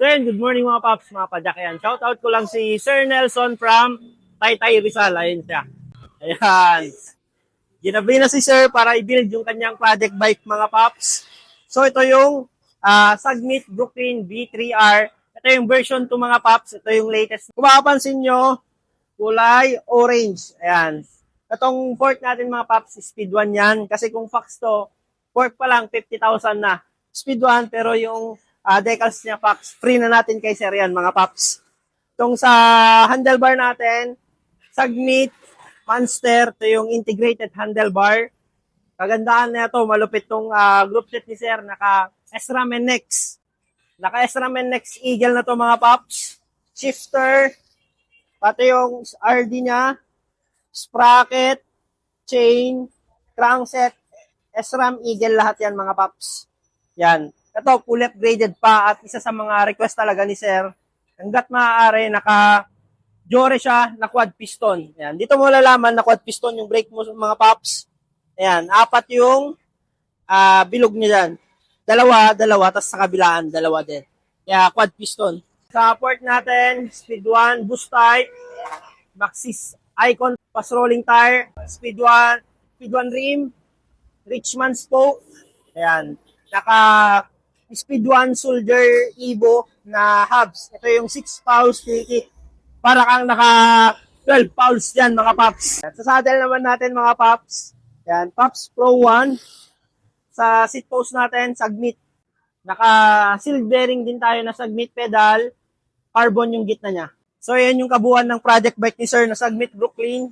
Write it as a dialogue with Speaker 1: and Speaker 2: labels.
Speaker 1: So yun, good morning mga paps, mga padyak yan. Shoutout ko lang si Sir Nelson from Taytay Rizal. Ayun siya. Ayan. Ginabi na si Sir para i-build yung kanyang project bike mga paps. So ito yung Sagmit Brooklyn V3R. Ito yung version 2 mga paps. Ito yung latest. Kung makapansin nyo, kulay orange. Ayan. Itong fork natin mga paps, speed 1 yan. Kasi kung fax to, fork pa lang 50,000 na. Speed 1 pero yung decals niya fax, free na natin kay Sir yan mga paps. Itong sa handlebar natin, Sagmit Monster, ito yung integrated handlebar. Kagandahan na ito, malupit tong group set ni Sir, naka SRAM NX. Naka SRAM NX Eagle na to mga paps. Shifter, pati yung RD niya, sprocket, chain, crankset, SRAM Eagle, lahat yan mga paps. Yan. Ito, fully upgraded pa at isa sa mga request talaga ni Sir. Hanggat maaari, naka-jore siya na quad piston. Yan. Dito mo lalaman na quad piston yung brake mo mga paps. Ayan, 4 yung bilog niya dyan. Dalawa, tapos sa kabilaan, dalawa din. Kaya quad piston. Sa port natin, speed 1, boost type, Maxxis Icon, pass rolling tire, speed 1 rim, Richman spoke. Ayan, naka speed 1 soldier Evo na hubs. Ito yung 6 pounds kiki. Para kang naka 12 pounds dyan mga paps. Sa saddle naman natin mga paps. Yan, Paps Pro 1. Sa seat post natin, Sagmit. Naka sealed bearing din tayo na Sagmit pedal. Carbon yung gitna niya. So yan yung kabuuan ng project bike ni Sir na Sagmit Brooklyn.